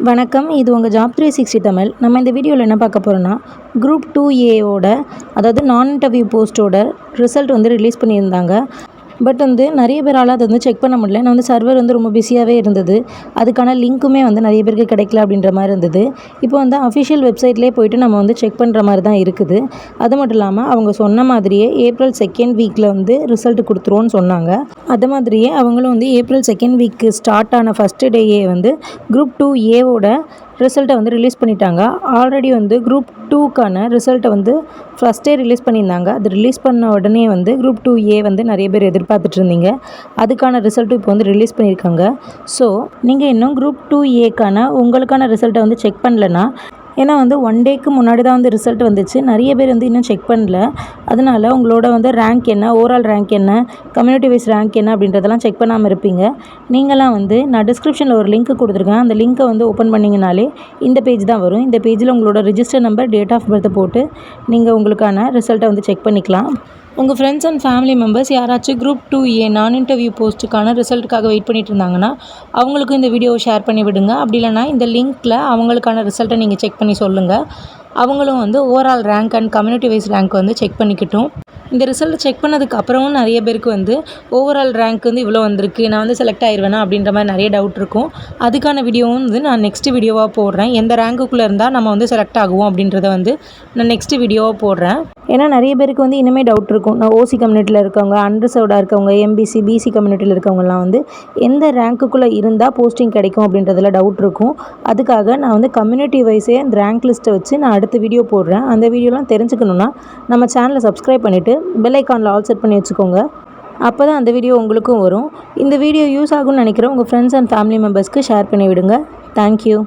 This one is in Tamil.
வணக்கம். இது உங்கள் ஜாப் 360 தமிழ். நம்ம இந்த வீடியோவில் என்ன பார்க்க போகிறோன்னா, குரூப் 2A அதாவது நான் இன்டர்வியூ போஸ்ட்டோட ரிசல்ட் ரிலீஸ் பண்ணியிருந்தாங்க. பட் நிறைய பேரால் அதை செக் பண்ண முடியல. நான் சர்வர் ரொம்ப பிஸியாகவே இருந்தது. அதுக்கான லிங்க்குமே நிறைய பேருக்கு கிடைக்கல அப்படின்ற மாதிரி இருந்தது. இப்போ அஃபிஷியல் வெப்சைட்லேயே போயிட்டு நம்ம செக் பண்ணுற மாதிரி தான் இருக்குது. அது மட்டும் இல்லாமல் அவங்க சொன்ன மாதிரியே ஏப்ரல் 2nd வீக்கில் ரிசல்ட் கொடுத்துருவோன்னு சொன்னாங்க. அது மாதிரியே அவங்களும் ஏப்ரல் 2nd வீக்கு ஸ்டார்ட் ஆன ஃபஸ்ட்டு டேயே குரூப் 2A ரிசல்ட்டை ரிலீஸ் பண்ணிட்டாங்க. ஆல்ரெடி குரூப் 2க்கான ரிசல்ட்டை ஃபஸ்ட்டே ரிலீஸ் பண்ணியிருந்தாங்க. அது ரிலீஸ் பண்ண உடனே குரூப் 2A நிறைய பேர் எதிர்பார்த்துட்டு இருந்தீங்க. அதுக்கான ரிசல்ட்டும் இப்போ ரிலீஸ் பண்ணியிருக்காங்க. ஸோ நீங்கள் இன்னும் குரூப் 2Aக்கான உங்களுக்கான ரிசல்ட்டை செக் பண்ணலன்னா, ஏன்னா 1 டேக்கு முன்னாடி தான் ரிசல்ட் வந்துச்சு. நிறைய பேர் இன்னும் செக் பண்ணல. அதனால் உங்களோட ரேங்க் என்ன, ஓவரால் ரேங்க் என்ன, கம்யூனிட்டி வைஸ் ரேங்க் என்ன அப்படின்றதெல்லாம் செக் பண்ணாமல் இருப்பீங்க. நீங்களாம் நான் டிஸ்கிரிப்ஷனில் ஒரு லிங்க் கொடுத்துருக்கேன். அந்த லிங்க்கை ஓப்பன் பண்ணிங்கனாலே இந்த பேஜ் தான் வரும். இந்த பேஜில் உங்களோட ரிஜிஸ்டர் நம்பர், டேட் ஆஃப் பர்த்தை போட்டு நீங்கள் உங்களுக்கான ரிசல்ட்டை செக் பண்ணிக்கலாம். உங்கள் ஃப்ரெண்ட்ஸ் அண்ட் ஃபேமிலி மெம்பர்ஸ் யாராச்சும் குரூப் 2A நான் இன்டர்வியூ போஸ்ட்டுக்கான ரிசல்ட்டுக்காக வெயிட் பண்ணிட்டு இருந்தாங்கன்னா, அவங்களுக்கும் இந்த வீடியோவை ஷேர் பண்ணி விடுங்க. அப்படி இல்லைனா இந்த லிங்க்கில் அவங்களுக்கான ரிசல்ட்டை நீங்கள் செக் பண்ணி சொல்லுங்கள். அவங்களும் overall rank and community wise rank check பண்ணிக்கிட்டோம். இந்த ரிசல்ட்டை செக் பண்ணதுக்கு அப்புறமும் நிறைய பேருக்கு ஓவரால் ரேங்க் இவ்வளோ வந்திருக்கு, நான் செலக்ட் ஆயிடுவேனா அப்படின்ற மாதிரி நிறைய டவுட் இருக்கும். அதுக்கான வீடியோவும் நான் நெக்ஸ்ட் வீடியோவாக போடுறேன். எந்த ரேங்க்குள்ளே இருந்தால் நம்ம செலக்ட் ஆகுவோம் அப்படின்றத நான் நெக்ஸ்ட் வீடியோவாக போடுறேன். ஏன்னா நிறைய பேருக்கு இனிமேல் டவுட் இருக்கும். நான் ஓசி கம்யூனிட்டியில் இருக்கவங்க, அன்ரிசர்வ்டாக இருக்கவங்க, எம்பிசி பிசி கம்யூனிட்டியில் இருக்கவங்கலாம் எந்த ரேங்க்குள்ளே இருந்தால் போஸ்டிங் கிடைக்கும் அப்படின்றதுல டவுட் இருக்கும். அதுக்காக நான் கம்யூனிட்டி வைஸே அந்த ரேங்க் லிஸ்ட்டை வச்சு நான் அடுத்த வீடியோ போடுறேன். அந்த வீடியோலாம் தெரிஞ்சுக்கணுன்னா நம்ம சேனலை சப்ஸ்கிரைப் பண்ணிவிட்டு பெல் ஐக்கானில் ஆல் செட் பண்ணி வச்சுக்கோங்க. அப்போ தான் அந்த வீடியோ உங்களுக்கும் வரும். இந்த வீடியோ யூஸ் ஆகும்னு நினைக்கிறேன். உங்கள் ஃப்ரெண்ட்ஸ் அண்ட் ஃபேமிலி மெம்பர்ஸ்க்கு ஷேர் பண்ணி விடுங்க. தேங்க்யூ.